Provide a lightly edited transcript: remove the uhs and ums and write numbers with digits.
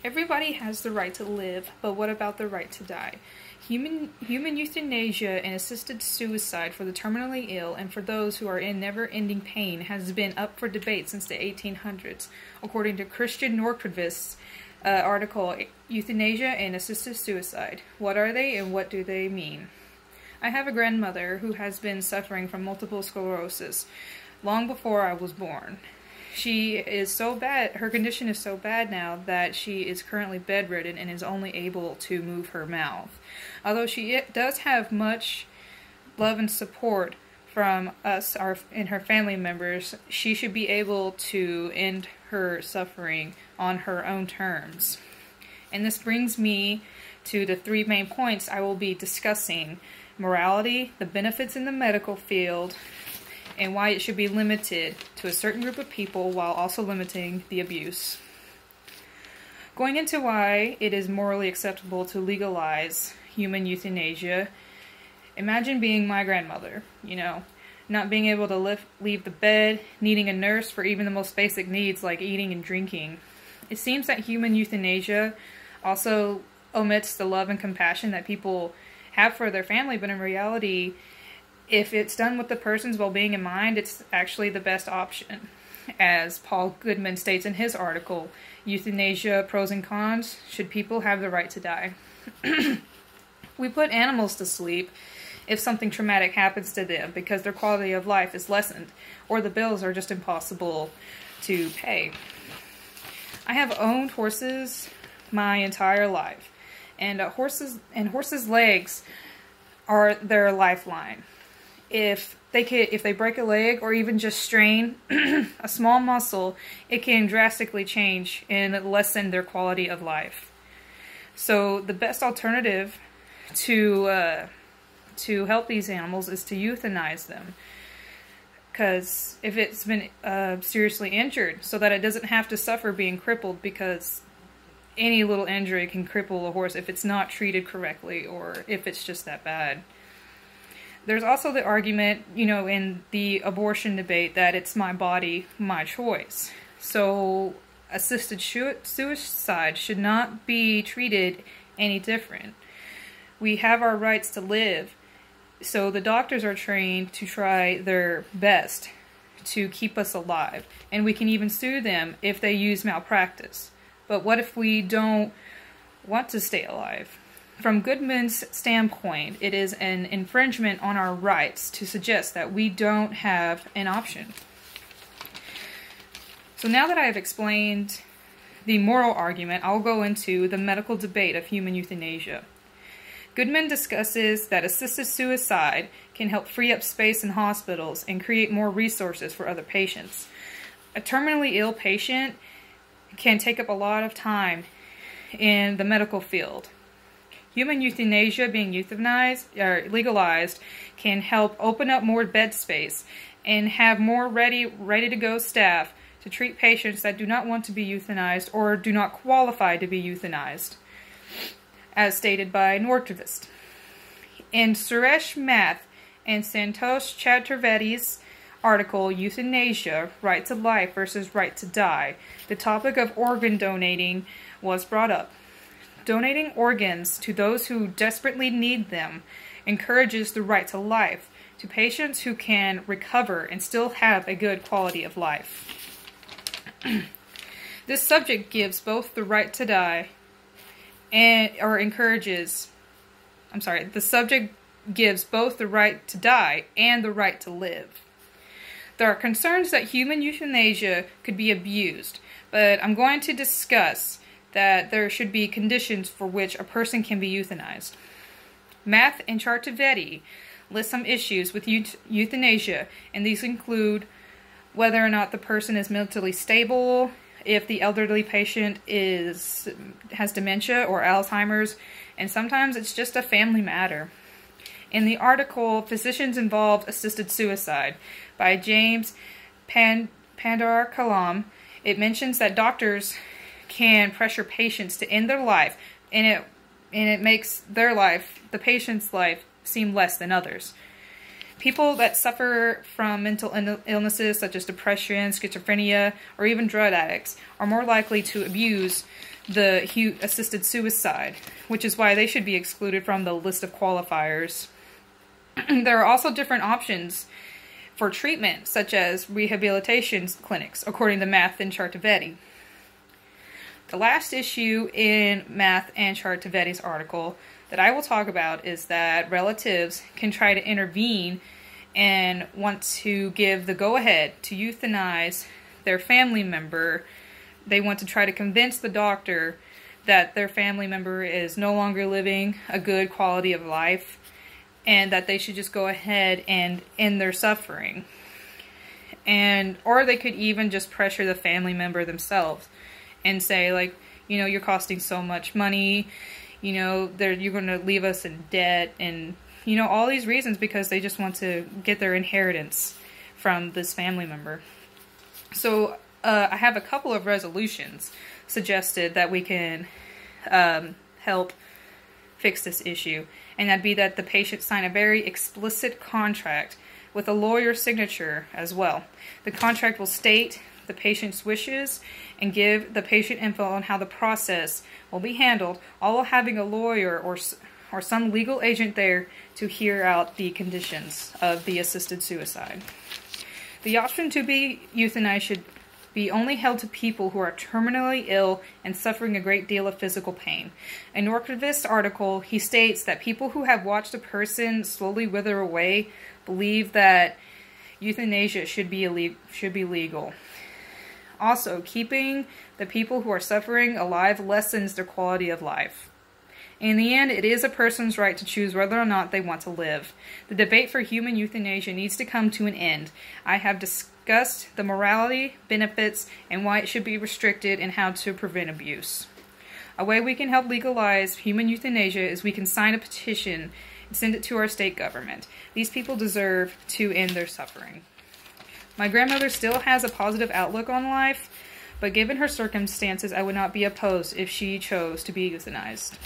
Everybody has the right to live, but what about the right to die? Human euthanasia and assisted suicide for the terminally ill and for those who are in never-ending pain has been up for debate since the 1800s, according to Christian Norquist's article, Euthanasia and Assisted Suicide. What are they and what do they mean? I have a grandmother who has been suffering from multiple sclerosis long before I was born. She is so bad, her condition is so bad now that she is currently bedridden and is only able to move her mouth. Although she does have much love and support from us and her family members, she should be able to end her suffering on her own terms. And this brings me to the three main points I will be discussing: morality, the benefits in the medical field, and why it should be limited to a certain group of people while also limiting the abuse. Going into why it is morally acceptable to legalize human euthanasia, imagine being my grandmother, not being able to leave the bed, needing a nurse for even the most basic needs like eating and drinking. It seems that human euthanasia also omits the love and compassion that people have for their family, but in reality, if it's done with the person's well-being in mind, it's actually the best option. As Paul Goodman states in his article, Euthanasia, Pros and Cons, Should People Have the Right to Die? We put animals to sleep if something traumatic happens to them because their quality of life is lessened, or the bills are just impossible to pay. I have owned horses my entire life, and horses' legs are their lifeline. If they break a leg or even just strain a small muscle, it can drastically change and lessen their quality of life. So the best alternative to help these animals is to euthanize them. Because if it's been seriously injured, so that it doesn't have to suffer being crippled, because any little injury can cripple a horse if it's not treated correctly or if it's just that bad. There's also the argument, in the abortion debate that it's my body, my choice. So assisted suicide should not be treated any different. We have our rights to live, so the doctors are trained to try their best to keep us alive. And we can even sue them if they use malpractice. But what if we don't want to stay alive? From Goodman's standpoint, it is an infringement on our rights to suggest that we don't have an option. So now that I have explained the moral argument, I'll go into the medical debate of human euthanasia. Goodman discusses that assisted suicide can help free up space in hospitals and create more resources for other patients. A terminally ill patient can take up a lot of time in the medical field. Human euthanasia being legalized can help open up more bed space and have more ready-to-go staff to treat patients that do not want to be euthanized or do not qualify to be euthanized, as stated by Norquist. In Suresh Math and Santosh Chaturvedi's article, Euthanasia, Right to Life versus Right to Die, the topic of organ donating was brought up. Donating organs to those who desperately need them encourages the right to life to patients who can recover and still have a good quality of life. This subject gives both the right to die the subject gives both the right to die and the right to live. There are concerns that human euthanasia could be abused, but I'm going to discuss that there should be conditions for which a person can be euthanized. Math and Chaturvedi list some issues with euthanasia, and these include whether or not the person is mentally stable, if the elderly patient has dementia or Alzheimer's, and sometimes it's just a family matter. In the article, Physicians Involved Assisted Suicide by James Pandar Kalam, it mentions that doctors can pressure patients to end their life, and it makes their life, the patient's life, seem less than others. People that suffer from mental illnesses such as depression, schizophrenia, or even drug addicts are more likely to abuse the assisted suicide, which is why they should be excluded from the list of qualifiers. There are also different options for treatment, such as rehabilitation clinics, according to Math and Autry-Baquis. The last issue in Math and Autry-Baquis' article that I will talk about is that relatives can try to intervene and want to give the go-ahead to euthanize their family member. They want to try to convince the doctor that their family member is no longer living a good quality of life and that they should just go ahead and end their suffering. Or they could even just pressure the family member themselves and say, like, you know, you're costing so much money, you know, you're going to leave us in debt, and, you know, all these reasons because they just want to get their inheritance from this family member. So I have a couple of resolutions suggested that we can help fix this issue, and that'd be that the patient sign a very explicit contract with a lawyer's signature as well. The contract will state the patient's wishes and give the patient info on how the process will be handled, all while having a lawyer or some legal agent there to hear out the conditions of the assisted suicide. The option to be euthanized should be only held to people who are terminally ill and suffering a great deal of physical pain. In Autry-Baquis' article, he states that people who have watched a person slowly wither away believe that euthanasia should be legal. Also, keeping the people who are suffering alive lessens their quality of life. In the end, it is a person's right to choose whether or not they want to live. The debate for human euthanasia needs to come to an end. I have discussed the morality, benefits, and why it should be restricted and how to prevent abuse. A way we can help legalize human euthanasia is we can sign a petition and send it to our state government. These people deserve to end their suffering. My grandmother still has a positive outlook on life, but given her circumstances, I would not be opposed if she chose to be euthanized.